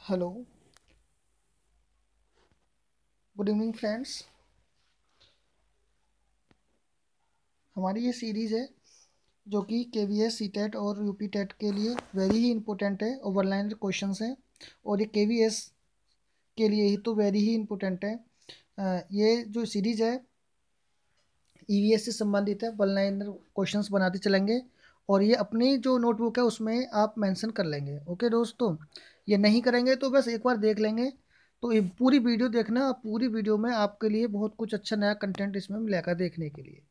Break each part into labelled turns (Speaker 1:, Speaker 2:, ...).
Speaker 1: Hello, good evening friends. हमारी ये series है जो कि केवीएस, सीटेट और यूपी टेट के लिए वेरी ही इंपॉर्टेंट है। ओवरलाइन क्वेश्चंस हैं और ये केवीएस के लिए ही तो वेरी ही इंपॉर्टेंट है। ये जो सीरीज़ है ईवीएस से संबंधित है। वन लाइनर क्वेश्चंस बनाते चलेंगे और ये अपनी जो नोटबुक है उसमें आप मेंशन कर लेंगे। ओके दोस्तों, ये नहीं करेंगे तो बस एक बार देख लेंगे। तो ये पूरी वीडियो देखना, पूरी वीडियो में आपके लिए बहुत कुछ अच्छा नया कंटेंट इसमें मिलेगा देखने के लिए।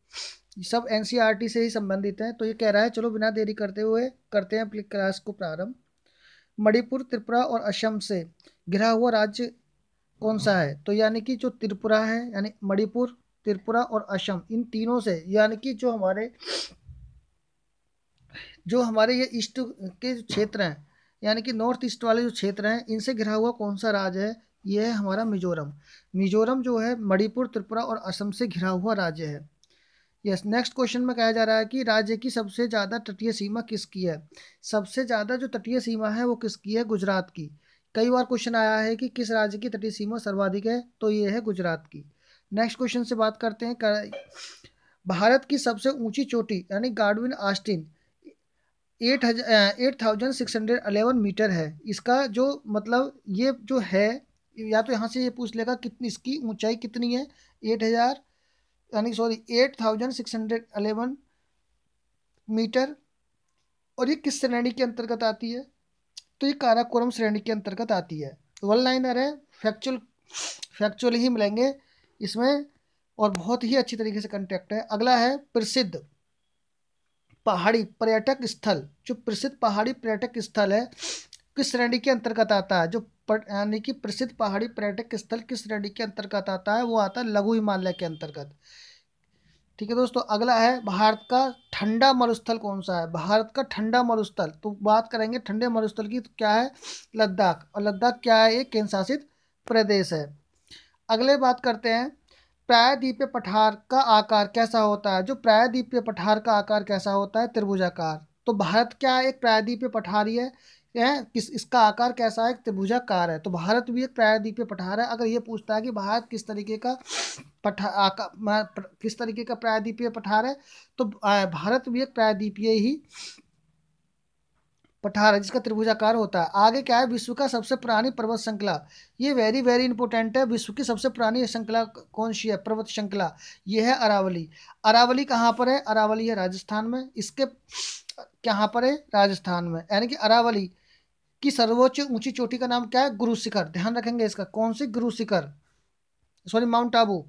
Speaker 1: ये सब एनसीईआरटी से ही संबंधित है। तो ये कह रहा है, चलो बिना देरी करते हुए करते हैं अपनी क्लास को प्रारंभ। मणिपुर, त्रिपुरा और असम से घिरा हुआ राज्य कौन सा है? तो यानी कि जो त्रिपुरा है, यानी मणिपुर, त्रिपुरा और असम, इन तीनों से, यानी कि जो हमारे ये ईस्ट के जो क्षेत्र हैं, यानी कि नॉर्थ ईस्ट वाले जो क्षेत्र हैं, इनसे घिरा हुआ कौन सा राज्य है? ये है हमारा मिजोरम। मिजोरम जो है मणिपुर, त्रिपुरा और असम से घिरा हुआ राज्य है। यस, नेक्स्ट क्वेश्चन में कहा जा रहा है कि राज्य की सबसे ज़्यादा तटीय सीमा किसकी है? सबसे ज़्यादा जो तटीय सीमा है वो किसकी है? गुजरात की। कई बार क्वेश्चन आया है कि किस राज्य की तटीय सीमा सर्वाधिक है, तो ये है गुजरात की। नेक्स्ट क्वेश्चन से बात करते हैं। भारत की सबसे ऊंची चोटी यानी गार्डविन आस्टीन 8611 मीटर है। इसका जो मतलब ये जो है, या तो यहाँ से ये पूछ लेगा कितनी इसकी ऊंचाई कितनी है। 8000 यानी सॉरी 8611 मीटर। और ये किस श्रेणी के अंतर्गत आती है? तो ये काराकोरम श्रेणी के अंतर्गत आती है। वन लाइनर है, फैक्चुअल फैक्चुअल ही मिलेंगे इसमें और बहुत ही अच्छी तरीके से कंटेक्ट है। अगला है प्रसिद्ध पहाड़ी पर्यटक स्थल। जो प्रसिद्ध पहाड़ी पर्यटक स्थल है किस श्रेणी के अंतर्गत आता है? यानी कि प्रसिद्ध पहाड़ी पर्यटक स्थल किस श्रेणी के अंतर्गत आता है? वो आता है लघु हिमालय के अंतर्गत। ठीक है दोस्तों, अगला है भारत का ठंडा मरुस्थल कौन सा है? भारत का ठंडा मरुस्थल, तो बात करेंगे ठंडे मरुस्थल की, तो क्या है? लद्दाख। और लद्दाख क्या है? एक केंद्र शासित प्रदेश है। अगले बात करते हैं, प्रायद्वीपीय पठार का आकार कैसा होता है? जो प्रायद्वीपीय पठार का आकार कैसा होता है? त्रिभुजाकार। तो भारत क्या है? एक प्रायद्वीपीय पठार ही है। किस इसका आकार कैसा है? त्रिभुजाकार है। तो भारत भी एक प्रायद्वीपीय पठार है। अगर ये पूछता है कि भारत किस तरीके का किस तरीके का प्रायद्वीपीय पठार है, तो भारत भी एक प्रायद्वीपीय ही पठार है जिसका त्रिभुजाकार होता है। आगे क्या है? विश्व का सबसे पुरानी पर्वत श्रृंखला। ये वेरी वेरी इंपॉर्टेंट है। विश्व की सबसे पुरानी श्रृंखला कौन सी है? पर्वत श्रृंखला। ये है अरावली। अरावली कहाँ पर है? अरावली है राजस्थान में। इसके कहाँ पर है? राजस्थान में। यानी कि अरावली की सर्वोच्च ऊंची चोटी का नाम क्या है? गुरु शिखर। ध्यान रखेंगे इसका। कौन सी? Guru Shikhar, sorry mount Abu.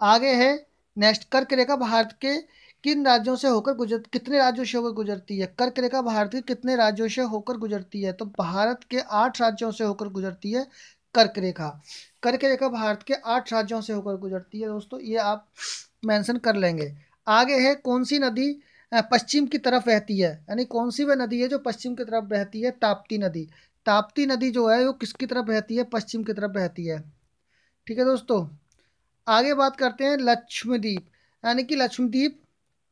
Speaker 1: आगे है नेक्स्ट, कर्क रेखा भारत के किन राज्यों से होकर कितने राज्यों से होकर गुजरती है? कर्क रेखा भारत के कितने राज्यों से होकर गुजरती है? तो भारत के 8 राज्यों से होकर गुजरती है कर्क रेखा। कर्क रेखा भारत के 8 राज्यों से होकर गुजरती है दोस्तों, ये आप मेंशन कर लेंगे। आगे है कौन सी नदी पश्चिम की तरफ बहती है? यानी कौन सी वह नदी है जो पश्चिम की तरफ बहती है? ताप्ती नदी। ताप्ती नदी जो है वो किसकी तरफ बहती है? पश्चिम की तरफ बहती है। ठीक है दोस्तों, आगे बात करते हैं लक्षद्वीप। यानी कि लक्षद्वीप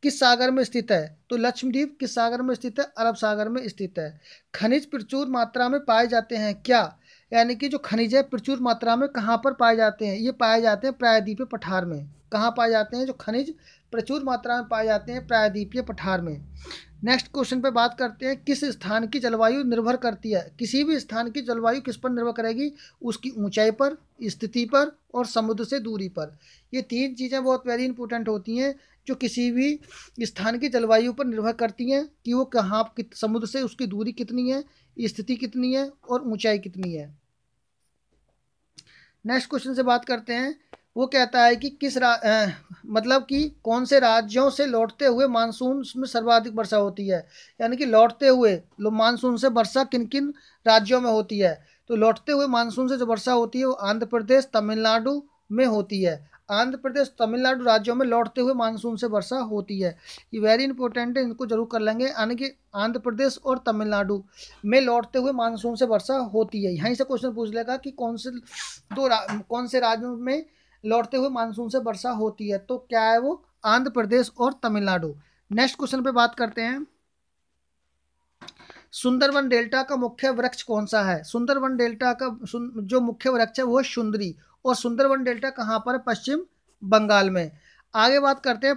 Speaker 1: किस सागर में स्थित है? तो लक्षद्वीप किस सागर में स्थित है? अरब सागर में स्थित है। खनिज प्रचुर मात्रा में पाए जाते हैं क्या? यानी कि जो खनिज है प्रचुर मात्रा में कहाँ पर पाए जाते हैं? ये पाए जाते हैं प्रायद्वीपीय पठार में। कहाँ पाए जाते हैं जो खनिज प्रचुर मात्रा में पाए जाते हैं? प्रायद्वीपीय पठार में। नेक्स्ट क्वेश्चन पे बात करते हैं, किस स्थान की जलवायु निर्भर करती है? किसी भी स्थान की जलवायु किस पर निर्भर करेगी? उसकी ऊंचाई पर, स्थिति पर और समुद्र से दूरी पर। ये 3 चीज़ें बहुत वेरी इंपॉर्टेंट होती हैं जो किसी भी स्थान की जलवायु पर निर्भर करती हैं कि वो कहाँ, समुद्र से उसकी दूरी कितनी है, स्थिति कितनी है और ऊंचाई कितनी है। नेक्स्ट क्वेश्चन से बात करते हैं, वो कहता है कि मतलब कि कौन से राज्यों से लौटते हुए मानसून में सर्वाधिक वर्षा होती है? यानी कि लौटते हुए मानसून से वर्षा किन किन राज्यों में होती है? तो लौटते हुए मानसून से जो वर्षा होती है वो आंध्र प्रदेश, तमिलनाडु में होती है। आंध्र प्रदेश, तमिलनाडु राज्यों में लौटते हुए मानसून से वर्षा होती है। ये वेरी इंपॉर्टेंट है, इनको जरूर कर लेंगे। यानी कि आंध्र प्रदेश और तमिलनाडु में लौटते हुए मानसून से वर्षा होती है। यहीं से क्वेश्चन पूछ लेगा कि कौन से राज्यों में लौटते हुए मानसून से वर्षा होती है? तो क्या है वो? आंध्र प्रदेश और तमिलनाडु। नेक्स्ट क्वेश्चन पे बात करते हैं, सुंदरबन डेल्टा का मुख्य वृक्ष कौन सा है? सुंदरबन डेल्टा का जो मुख्य वृक्ष है वो है सुंदरी, और सुंदरबन डेल्टा कहाँ पर है? पश्चिम बंगाल में। आगे बात करते हैं,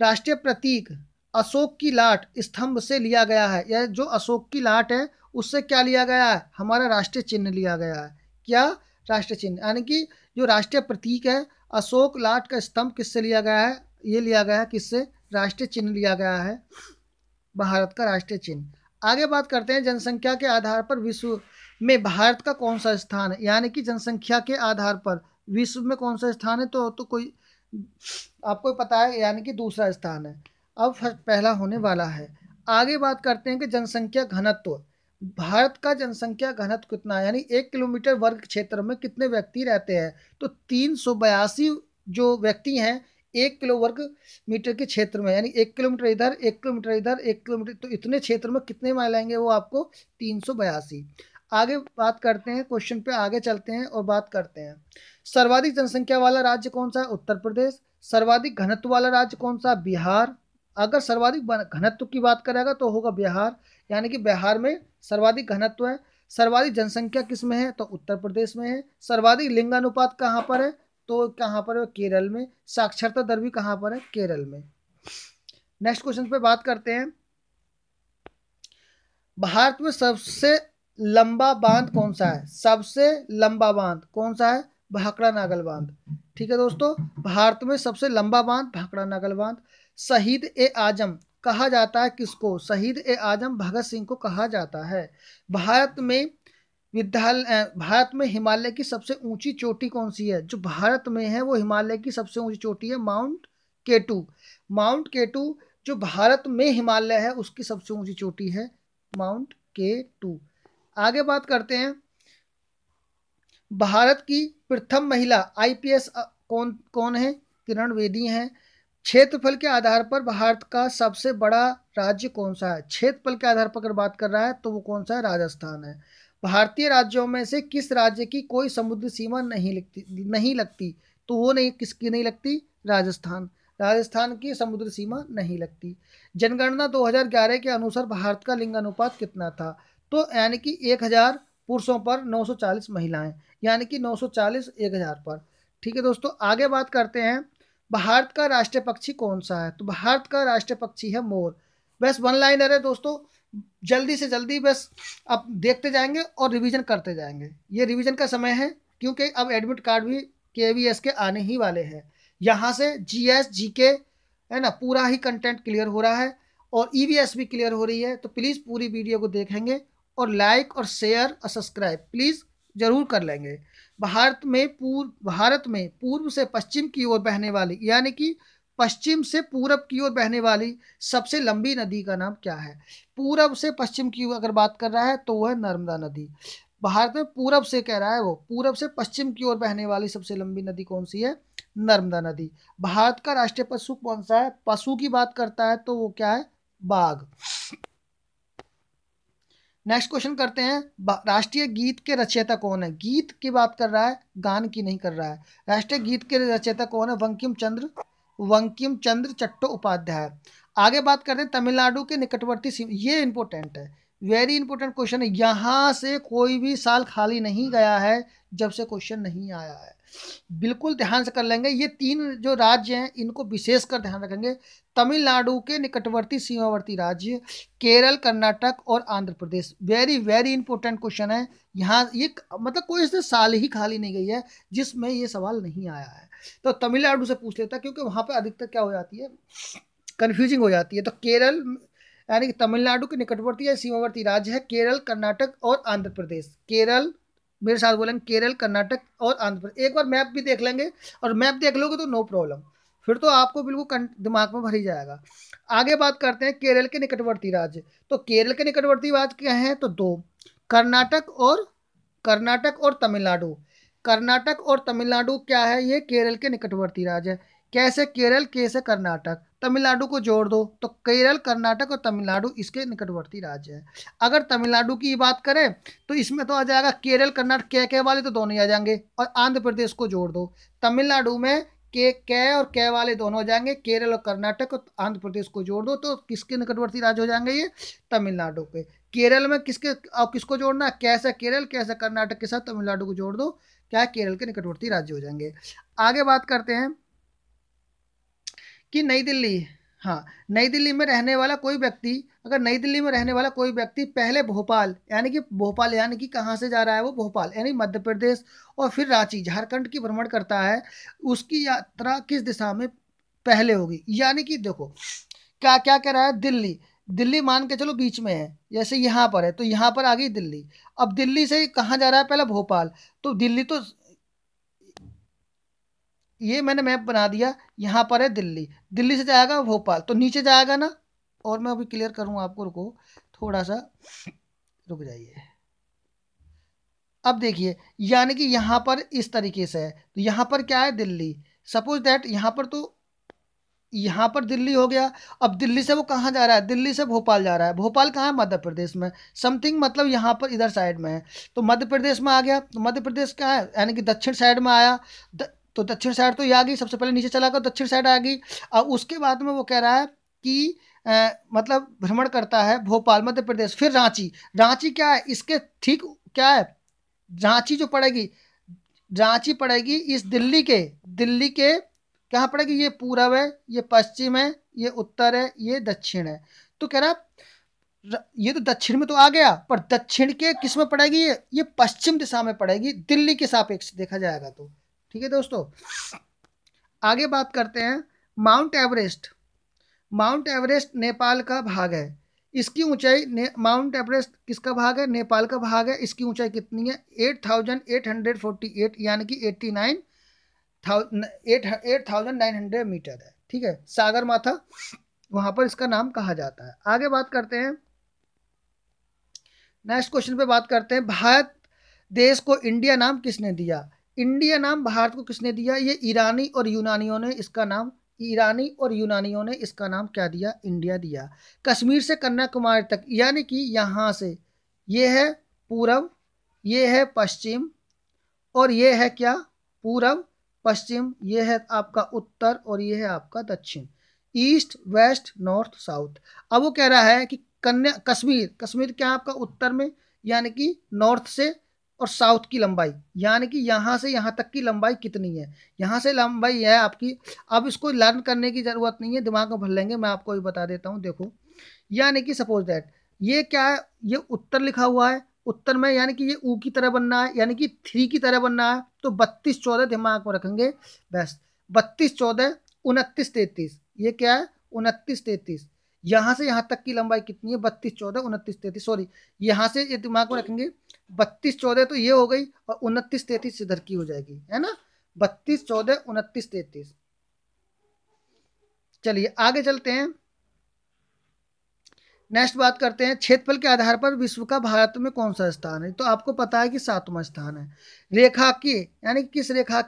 Speaker 1: राष्ट्रीय प्रतीक अशोक की लाट स्तंभ से लिया गया है, यह जो अशोक की लाट है उससे क्या लिया गया है? हमारा राष्ट्रीय चिन्ह लिया गया है। क्या? राष्ट्रीय चिन्ह, यानी कि जो राष्ट्रीय प्रतीक है अशोक लाट का स्तंभ किससे लिया गया है? ये लिया गया है किससे? राष्ट्रीय चिन्ह लिया गया है, भारत का राष्ट्रीय चिन्ह। आगे बात करते हैं, जनसंख्या के आधार पर विश्व में भारत का कौन सा स्थान है? यानी कि जनसंख्या के आधार पर विश्व में कौन सा स्थान है? तो कोई आपको पता है, यानी कि दूसरा स्थान है। अब पहला होने वाला है। आगे बात करते हैं कि जनसंख्या घनत्व, भारत का जनसंख्या घनत्व कितना है? यानी 1 किलोमीटर वर्ग क्षेत्र में कितने व्यक्ति रहते हैं? तो 382 जो व्यक्ति हैं 1 किलो वर्ग मीटर के क्षेत्र में, यानी 1 किलोमीटर इधर, 1 किलोमीटर इधर, 1 किलोमीटर, तो इतने क्षेत्र में कितने माइल आएंगे? वो आपको 382। आगे बात करते हैं, क्वेश्चन पे आगे चलते हैं और बात करते हैं, सर्वाधिक जनसंख्या वाला राज्य कौन सा है? उत्तर प्रदेश। सर्वाधिक घनत्व वाला राज्य कौन सा? बिहार। अगर सर्वाधिक घनत्व की बात करेगा तो होगा बिहार, यानी कि बिहार में सर्वाधिक घनत्व है। सर्वाधिक जनसंख्या किस में है? तो उत्तर प्रदेश में है। सर्वाधिक लिंगानुपात कहाँ पर है? तो कहाँ पर है? केरल में। साक्षरता दर भी कहाँ पर है? केरल में। नेक्स्ट क्वेश्चन पे बात करते हैं, भारत में सबसे लंबा बांध कौन सा है? सबसे लंबा बांध कौन सा है? भाखड़ा नागल बांध। ठीक है दोस्तों, भारत में सबसे लंबा बांध भाखड़ा नागल बांध। शहीद ए आजम कहा जाता है किसको? शहीद ए आजम भगत सिंह को कहा जाता है। भारत में हिमालय की सबसे ऊंची चोटी कौन सी है? जो भारत में है वो हिमालय की सबसे ऊंची चोटी है माउंट केटू। माउंट केटू जो भारत में हिमालय है उसकी सबसे ऊंची चोटी है माउंट केटू। आगे बात करते हैं, भारत की प्रथम महिला आईपीएस कौन है? किरण बेदी हैं। क्षेत्रफल के आधार पर भारत का सबसे बड़ा राज्य कौन सा है? क्षेत्रफल के आधार पर अगर बात कर रहा है तो वो कौन सा है? राजस्थान है। भारतीय राज्यों में से किस राज्य की कोई समुद्र सीमा नहीं लगती? तो वो नहीं, किसकी नहीं लगती? राजस्थान। राजस्थान की समुद्र सीमा नहीं लगती। जनगणना 2011 के अनुसार भारत का लिंगानुपात कितना था? तो यानी कि 1000 पुरुषों पर 940 महिलाएं, यानी कि 940 1000 पर। ठीक है दोस्तों, आगे बात करते हैं, भारत का राष्ट्रीय पक्षी कौन सा है? तो भारत का राष्ट्रीय पक्षी है मोर। बस वन लाइनर है दोस्तों, जल्दी से जल्दी बस आप देखते जाएंगे और रिवीजन करते जाएंगे। ये रिवीजन का समय है क्योंकि अब एडमिट कार्ड भी केवीएस के आने ही वाले हैं। यहाँ से जीएस जीके है ना, पूरा ही कंटेंट क्लियर हो रहा है और ईवीएस भी क्लियर हो रही है। तो प्लीज़ पूरी वीडियो को देखेंगे और लाइक और शेयर और सब्सक्राइब प्लीज़ जरूर कर लेंगे। भारत में पूर्व से पश्चिम की ओर बहने वाली, यानी कि पश्चिम से पूरब की ओर बहने वाली सबसे लंबी नदी का नाम क्या है? पूरब से पश्चिम की अगर बात कर रहा है तो वह है नर्मदा नदी। भारत में पूरब से कह रहा है, वो पूरब से पश्चिम की ओर बहने वाली सबसे लंबी नदी कौन सी है? नर्मदा नदी। भारत का राष्ट्रीय पशु कौन सा है? पशु की बात करता है तो वो क्या है? बाघ। नेक्स्ट क्वेश्चन करते हैं, राष्ट्रीय गीत के रचयिता कौन है? गीत की बात कर रहा है, गान की नहीं कर रहा है। राष्ट्रीय गीत के रचयिता कौन है? बंकिम चंद्र चट्टोपाध्याय। आगे बात करते हैं, तमिलनाडु के निकटवर्ती ये इंपॉर्टेंट है, वेरी इंपॉर्टेंट क्वेश्चन है। यहाँ से कोई भी साल खाली नहीं गया है जब से क्वेश्चन नहीं आया है। बिल्कुल ध्यान से कर लेंगे। ये 3 जो राज्य हैं इनको विशेषकर ध्यान रखेंगे। तमिलनाडु के निकटवर्ती सीमावर्ती राज्य केरल, कर्नाटक और Andhra Pradesh. Very very important question है। यहाँ ये मतलब कोई इससे साल ही खाली नहीं गई है जिसमें ये सवाल नहीं आया है। तो तमिलनाडु से पूछ लेता, क्योंकि वहाँ पर अधिकतर क्या हो जाती है, कन्फ्यूजिंग हो जाती है। तो केरल यानी कि तमिलनाडु के निकटवर्ती या सीमावर्ती राज्य है केरल, कर्नाटक और आंध्र प्रदेश। केरल, मेरे साथ बोलेंगे, केरल, कर्नाटक और आंध्र प्रदेश। एक बार मैप भी देख लेंगे, और मैप देख लोगे तो नो प्रॉब्लम, फिर तो आपको बिल्कुल दिमाग में भर ही जाएगा। आगे बात करते हैं केरल के निकटवर्ती राज्य। तो केरल के निकटवर्ती राज्य क्या हैं? तो 2, कर्नाटक और तमिलनाडु। कर्नाटक और तमिलनाडु क्या है? ये केरल के निकटवर्ती राज्य है। कैसे? केरल, कैसे कर्नाटक, तमिलनाडु को जोड़ दो तो केरल, कर्नाटक और तमिलनाडु इसके निकटवर्ती राज्य है। अगर तमिलनाडु की बात करें तो इसमें तो आ जाएगा केरल, कर्नाटक, के वाले तो दोनों ही आ जाएंगे, और आंध्र प्रदेश को जोड़ दो। तमिलनाडु में के और के वाले दोनों हो जाएंगे, केरल और कर्नाटक और आंध्र प्रदेश को जोड़ दो तो किसके निकटवर्ती राज्य हो जाएंगे? ये तमिलनाडु के। केरल में किसके अब किसको जोड़ना है, कैसे केरल, कैसे कर्नाटक के साथ तमिलनाडु को जोड़ दो, क्या है, केरल के निकटवर्ती राज्य हो जाएंगे। आगे बात करते हैं कि नई दिल्ली, हाँ, नई दिल्ली में रहने वाला कोई व्यक्ति, अगर नई दिल्ली में रहने वाला कोई व्यक्ति पहले भोपाल, यानी कि भोपाल यानी कि कहाँ से जा रहा है वो, भोपाल यानी मध्य प्रदेश, और फिर रांची झारखंड की भ्रमण करता है, उसकी यात्रा किस दिशा में पहले होगी। यानी कि देखो क्या क्या कह रहा है, दिल्ली, दिल्ली मान के चलो बीच में है, जैसे यहाँ पर है तो यहाँ पर आ गई दिल्ली। अब दिल्ली से कहाँ जा रहा है, पहले भोपाल, तो दिल्ली तो ये मैंने मैप बना दिया, यहाँ पर है दिल्ली, दिल्ली से जाएगा भोपाल तो नीचे जाएगा ना। और मैं अभी क्लियर करूँ आपको, रुको थोड़ा सा, रुक जाइए। अब देखिए, यानी कि यहाँ पर इस तरीके से है, तो यहाँ पर क्या है, दिल्ली, सपोज दैट यहाँ पर तो यहाँ पर दिल्ली हो गया। अब दिल्ली से वो कहाँ जा रहा है, दिल्ली से भोपाल जा रहा है, भोपाल कहाँ है, मध्य प्रदेश में, समथिंग मतलब यहाँ पर इधर साइड में है, तो मध्य प्रदेश में आ गया। तो मध्य प्रदेश कहाँ है, यानी कि दक्षिण साइड में आया, तो दक्षिण साइड तो ये आ गई, सबसे पहले नीचे चला गया, दक्षिण साइड आ गई। अब उसके बाद में वो कह रहा है कि मतलब भ्रमण करता है भोपाल मध्य प्रदेश, फिर रांची, रांची क्या है इसके ठीक, क्या है, रांची जो पड़ेगी, रांची पड़ेगी इस दिल्ली के कहाँ पड़ेगी, ये पूरब है, ये पश्चिम है, ये उत्तर है, ये दक्षिण है। तो कह रहा ये तो दक्षिण में तो आ गया, पर दक्षिण के किस में पड़ेगी, ये पश्चिम दिशा में पड़ेगी, दिल्ली के सापेक्ष देखा जाएगा तो। ठीक है दोस्तों, आगे बात करते हैं mount Everest. Mount Everest Nepal का भाग है, इसकी ऊंचाई, माउंट एवरेस्ट किसका भाग है, नेपाल का भाग है, इसकी ऊंचाई कितनी है, 8848, यानी कि 8900 मीटर है। ठीक है, सागर माथा वहां पर इसका नाम कहा जाता है। आगे बात करते हैं, नेक्स्ट क्वेश्चन पे बात करते हैं, भारत देश को इंडिया नाम किसने दिया। इंडिया नाम भारत को किसने दिया, ये ईरानी और यूनानियों ने इसका नाम, ईरानी और यूनानियों ने इसका नाम क्या दिया, इंडिया दिया। कश्मीर से कन्याकुमारी तक, यानी कि यहाँ से ये है पूरब, ये है पश्चिम, और ये है क्या, पूरब पश्चिम, ये है आपका उत्तर, और ये है आपका दक्षिण, ईस्ट वेस्ट नॉर्थ साउथ। अब वो कह रहा है कि कश्मीर, कश्मीर क्या है आपका उत्तर में, यानी कि नॉर्थ से, और साउथ की लंबाई, यानी कि यहाँ से यहाँ तक की लंबाई कितनी है, यहाँ से लंबाई है आपकी। अब इसको लर्न करने की ज़रूरत नहीं है, दिमाग में भर लेंगे, मैं आपको भी बता देता हूँ। देखो, यानी कि सपोज दैट ये क्या है, ये उत्तर लिखा हुआ है, उत्तर में यानी कि ये ऊ की तरह बनना है, यानी कि 3 की तरह बनना है, तो 3214 दिमाग में रखेंगे बस, 3214 2933, ये क्या है 2933, यहाँ से यहाँ तक की लंबाई कितनी है, 3214 2933, सॉरी यहाँ से ये दिमाग में रखेंगे, 3214 तो ये हो गई, और 2933 इधर की हो जाएगी, है ना, 3214 2933। चलिए आगे चलते हैं, नेक्स्ट बात करते हैं, क्षेत्रफल के आधार पर विश्व का भारत में कौन सा स्थान है। तो आपको पता है कि 7वां स्थान है। रेखा की, यानी किस रेखा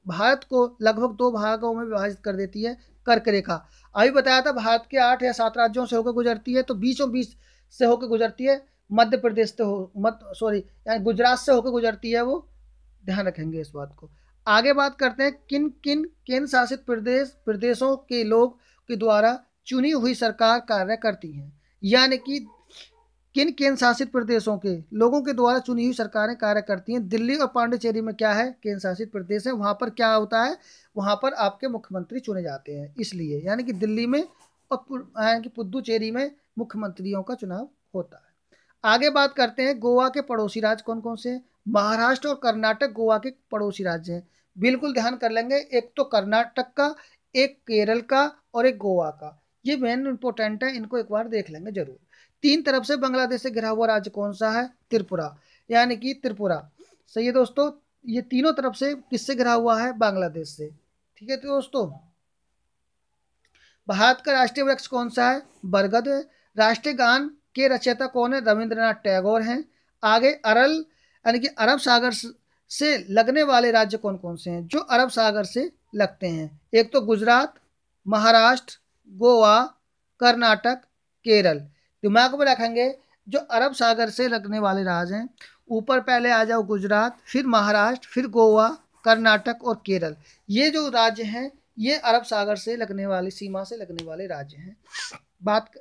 Speaker 1: भारत को लगभग 2 भागों में विभाजित कर देती है, कर्क रेखा। अभी बताया था भारत के 8 या 7 राज्यों से होकर गुजरती है, तो बीचों बीच से होकर गुजरती है, मध्य प्रदेश से यानी गुजरात से होकर गुजरती है वो, ध्यान रखेंगे इस बात को। आगे बात करते हैं, किन किन केंद्र शासित प्रदेशों के लोग के द्वारा चुनी हुई सरकार कार्य करती है, यानी कि किन केंद्र शासित प्रदेशों के लोगों के द्वारा चुनी हुई सरकारें कार्य करती हैं। दिल्ली और पांडिचेरी में क्या है, केंद्र शासित प्रदेश है, वहां पर क्या होता है, वहां पर आपके मुख्यमंत्री चुने जाते हैं, इसलिए यानी कि दिल्ली में और यानी कि पुदुचेरी में मुख्यमंत्रियों का चुनाव होता है। आगे बात करते हैं, गोवा के पड़ोसी राज्य कौन कौन से हैं। महाराष्ट्र और कर्नाटक गोवा के पड़ोसी राज्य हैं, बिल्कुल ध्यान कर लेंगे, एक तो कर्नाटक का, एक केरल का, और एक गोवा का, ये मेन इंपॉर्टेंट है, इनको एक बार देख लेंगे जरूर। 3 तरफ से बांग्लादेश से घिरा हुआ राज्य कौन सा है, त्रिपुरा, यानी कि त्रिपुरा, सही है दोस्तों, ये तीनों तरफ से किससे घिरा हुआ है, बांग्लादेश से। ठीक है तो दोस्तों, भारत का राष्ट्रीय वृक्ष कौन सा है, बरगद है। राष्ट्रीय गान के रचयिता कौन है, रविंद्रनाथ टैगोर हैं। आगे अरल यानी कि अरब सागर से लगने वाले राज्य कौन कौन से हैं, जो अरब सागर से लगते हैं, एक तो गुजरात, महाराष्ट्र, गोवा, कर्नाटक, केरल। दिमाग में रखेंगे, जो अरब सागर से लगने वाले राज्य हैं, ऊपर पहले आ जाओ गुजरात, फिर महाराष्ट्र, फिर गोवा, कर्नाटक और केरल, ये जो राज्य हैं ये अरब सागर से लगने वाली सीमा से लगने वाले राज्य हैं। बात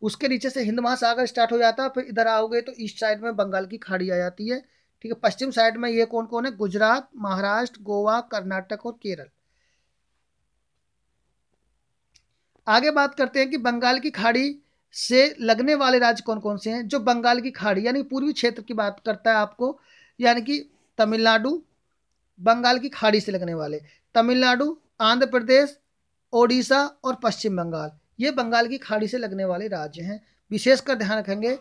Speaker 1: उसके नीचे से हिंद महासागर स्टार्ट हो जाता है, फिर इधर आओगे तो ईस्ट साइड में बंगाल की खाड़ी आ जाती है। ठीक है, पश्चिम साइड में ये कौन कौन है, गुजरात, महाराष्ट्र, गोवा, कर्नाटक और केरल। आगे बात करते हैं कि बंगाल की खाड़ी से लगने वाले राज्य कौन कौन से हैं। जो बंगाल की खाड़ी यानी पूर्वी क्षेत्र की बात करता है आपको, यानी कि तमिलनाडु, बंगाल की खाड़ी से लगने वाले तमिलनाडु, आंध्र प्रदेश, ओडिशा और पश्चिम बंगाल, ये बंगाल की खाड़ी से लगने वाले राज्य हैं। विशेषकर ध्यान रखेंगे,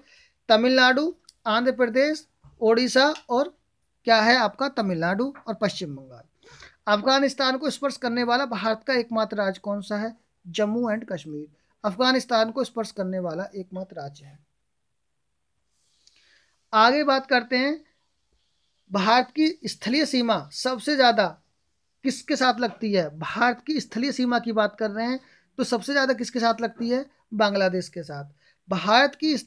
Speaker 1: तमिलनाडु, आंध्र प्रदेश, ओडिशा और क्या है आपका तमिलनाडु और पश्चिम बंगाल। अफगानिस्तान को स्पर्श करने वाला भारत का एकमात्र राज्य कौन सा है, जम्मू एंड कश्मीर अफगानिस्तान को स्पर्श करने वाला एकमात्र राज्य है। आगे बात करते हैं, भारत की स्थलीय सीमा सबसे ज्यादा किसके साथ लगती है। भारत की स्थलीय सीमा की बात कर रहे हैं तो सबसे ज्यादा किसके साथ लगती है, बांग्लादेश के साथ। भारत की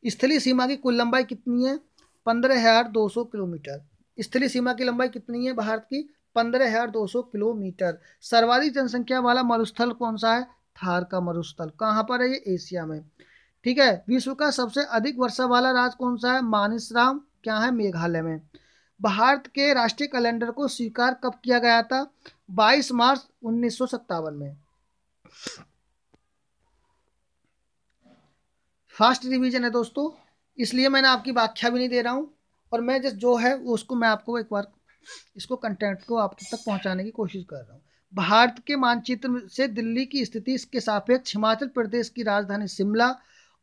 Speaker 1: स्थलीय सीमा की कुल लंबाई कितनी है, 15,200 किलोमीटर। स्थलीय सीमा की लंबाई कितनी है भारत की, 15,200 किलोमीटर। सर्वाधिक जनसंख्या वाला मरुस्थल कौन सा है, थार का मरुस्थल। कहाँ पर है ये, एशिया में। ठीक है, विश्व का सबसे अधिक वर्षा वाला राज्य कौन सा है, मानसराम, क्या है, मेघालय में। भारत के राष्ट्रीय कैलेंडर को स्वीकार कब किया गया था, 22 मार्च 1957 में। फास्ट रिवीजन है दोस्तों, इसलिए मैंने आपकी व्याख्या भी नहीं दे रहा हूँ, और मैं जो है वो उसको मैं आपको एक बार इसको कंटेंट को आप तक पहुंचाने की कोशिश कर रहा हूँ। भारत के मानचित्र से दिल्ली की स्थिति इसके सापेक्ष हिमाचल प्रदेश की राजधानी शिमला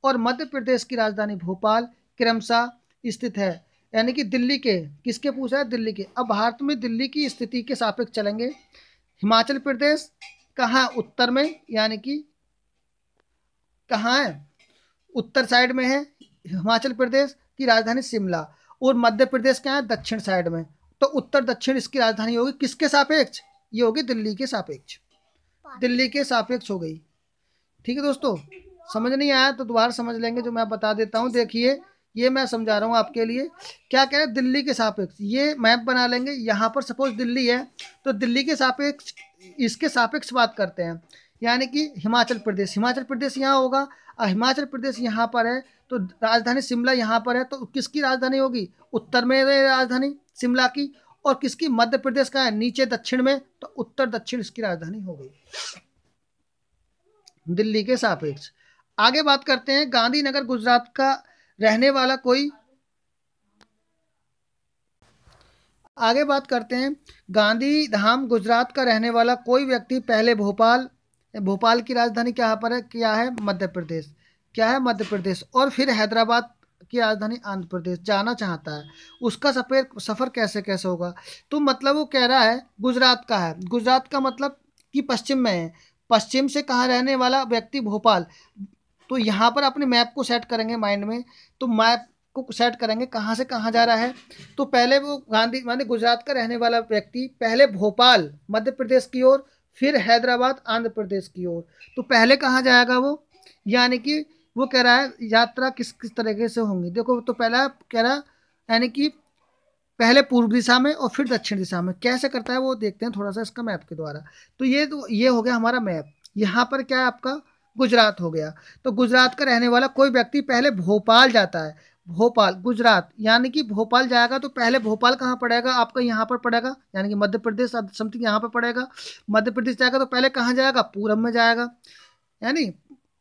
Speaker 1: और मध्य प्रदेश की राजधानी भोपाल क्रमशः स्थित है। यानी कि दिल्ली के किसके पूछा है, दिल्ली के। अब भारत में दिल्ली की स्थिति के सापेक्ष चलेंगे। हिमाचल प्रदेश कहाँ, उत्तर में, यानी कि कहाँ है, उत्तर साइड में है हिमाचल प्रदेश की राजधानी शिमला, और मध्य प्रदेश क्या है, दक्षिण साइड में। तो उत्तर दक्षिण इसकी राजधानी होगी किसके सापेक्ष, ये होगी दिल्ली के सापेक्ष, दिल्ली के सापेक्ष हो गई। ठीक है दोस्तों, समझ नहीं आया तो दोबारा समझ लेंगे, जो मैं बता देता हूँ। देखिए ये मैं समझा रहा हूँ आपके लिए, क्या कह रहे हैं, दिल्ली के सापेक्ष। ये मैप बना लेंगे, यहाँ पर सपोज दिल्ली है तो दिल्ली के सापेक्ष, इसके सापेक्ष बात करते हैं, यानी कि हिमाचल प्रदेश, हिमाचल प्रदेश यहाँ होगा, हिमाचल प्रदेश यहाँ पर है, तो राजधानी शिमला यहाँ पर है, तो किसकी राजधानी होगी, उत्तर में राजधानी शिमला की, और किसकी, मध्य प्रदेश का है नीचे दक्षिण में, तो उत्तर दक्षिण इसकी राजधानी हो गई, दिल्ली के सापेक्ष। आगे बात करते हैं, गांधीनगर गुजरात का रहने वाला कोई, आगे बात करते हैं, गांधी धाम गुजरात का रहने वाला कोई व्यक्ति पहले भोपाल, भोपाल की राजधानी क्या पर है, क्या है, मध्य प्रदेश, क्या है, मध्य प्रदेश, और फिर हैदराबाद की राजधानी आंध्र प्रदेश जाना चाहता है। उसका सफ़र कैसे कैसे होगा, तो मतलब वो कह रहा है गुजरात का है, गुजरात का मतलब कि पश्चिम में है, पश्चिम से कहाँ रहने वाला व्यक्ति, भोपाल। तो यहाँ पर अपने मैप को सेट करेंगे माइंड में, तो मैप को सेट करेंगे कहाँ से कहाँ जा रहा है। तो पहले वो गांधी माने गुजरात का रहने वाला व्यक्ति पहले भोपाल मध्य प्रदेश की ओर, फिर हैदराबाद आंध्र प्रदेश की ओर। तो पहले कहाँ जाएगा वो, यानी कि वो कह रहा है यात्रा किस किस तरीके से होंगी। देखो तो पहला कह रहा यानी कि पहले पूर्व दिशा में और फिर दक्षिण दिशा में, कैसे करता है वो देखते हैं थोड़ा सा इसका मैप के द्वारा। तो ये हो गया हमारा मैप। यहाँ पर क्या है आपका, गुजरात हो गया। तो गुजरात का रहने वाला कोई व्यक्ति पहले भोपाल जाता है, भोपाल गुजरात, यानी कि भोपाल जाएगा तो पहले भोपाल कहाँ पड़ेगा आपका, यहाँ पर पड़ेगा, यानी कि मध्य प्रदेश समथिंग यहाँ पर पड़ेगा। मध्य प्रदेश जाएगा तो पहले कहाँ जाएगा, पूरब में जाएगा, यानी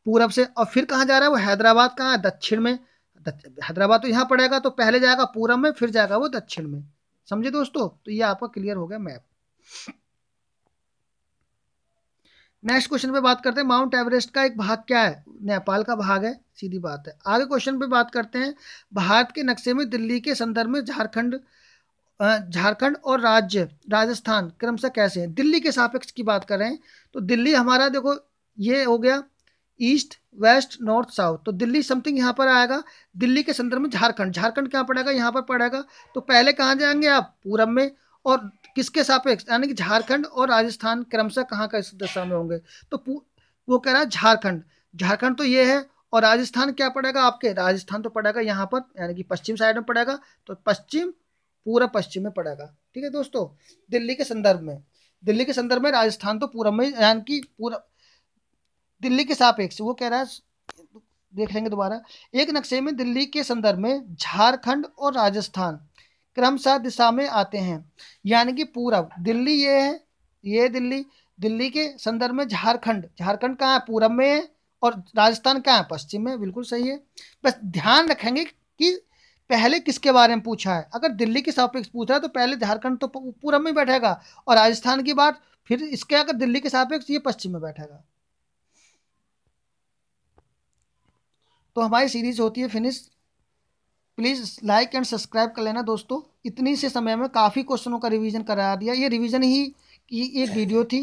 Speaker 1: पूरब से, और फिर कहाँ जा रहा है वो, हैदराबाद कहाँ है, दक्षिण में। हैदराबाद तो यहाँ पड़ेगा तो पहले जाएगा पूरब में, फिर जाएगा वो दक्षिण में। समझे दोस्तों, तो ये आपका क्लियर हो गया मैप। नेक्स्ट क्वेश्चन पे बात करते हैं, माउंट एवरेस्ट का एक भाग क्या है, नेपाल का भाग है, सीधी बात है। आगे क्वेश्चन पे बात करते हैं, भारत के नक्शे में दिल्ली के संदर्भ में झारखंड और राज्य राजस्थान क्रमशः कैसे हैं। दिल्ली के सापेक्ष की बात कर रहे हैं, तो दिल्ली हमारा देखो ये हो गया ईस्ट वेस्ट नॉर्थ साउथ, तो दिल्ली समथिंग यहाँ पर आएगा। दिल्ली के संदर्भ में झारखंड, झारखंड क्या पड़ेगा, यहाँ पर पड़ेगा। तो पहले कहाँ जाएंगे आप, पूरब में, और किसके सापेक्ष, यानी कि झारखंड और राजस्थान क्रमशः कहाँ का इस दशा में होंगे। तो वो कह रहा है झारखंड, झारखंड तो ये है, और राजस्थान क्या पड़ेगा आपके, राजस्थान तो पड़ेगा यहाँ पर, यानी कि पश्चिम साइड में पड़ेगा, तो पश्चिम पूरा पश्चिम में पड़ेगा। ठीक है दोस्तों, दिल्ली के संदर्भ में, दिल्ली के संदर्भ में राजस्थान तो पूरब में, यानी कि पूरा दिल्ली के सापेक्ष वो कह रहा है देख लेंगे दोबारा। एक नक्शे में दिल्ली के संदर्भ में झारखंड और राजस्थान क्रमशः दिशा में आते हैं, यानी कि पूरब दिल्ली ये है, ये दिल्ली, दिल्ली के संदर्भ में झारखंड, झारखंड कहाँ है, पूरब में है, और राजस्थान कहाँ है, पश्चिम में। बिल्कुल सही है। बस ध्यान रखेंगे कि पहले किसके बारे में पूछा है। अगर दिल्ली के सापेक्ष पूछ रहा है तो पहले झारखंड तो पूरब में बैठेगा, और राजस्थान की बात फिर इसके अगर दिल्ली के सापेक्ष ये पश्चिम में बैठेगा। तो हमारी सीरीज होती है finish. Please like and subscribe कर लेना दोस्तों। इतनी से समय में काफ़ी क्वेश्चनों का रिवीजन करा दिया। ये रिवीजन ही की एक वीडियो थी।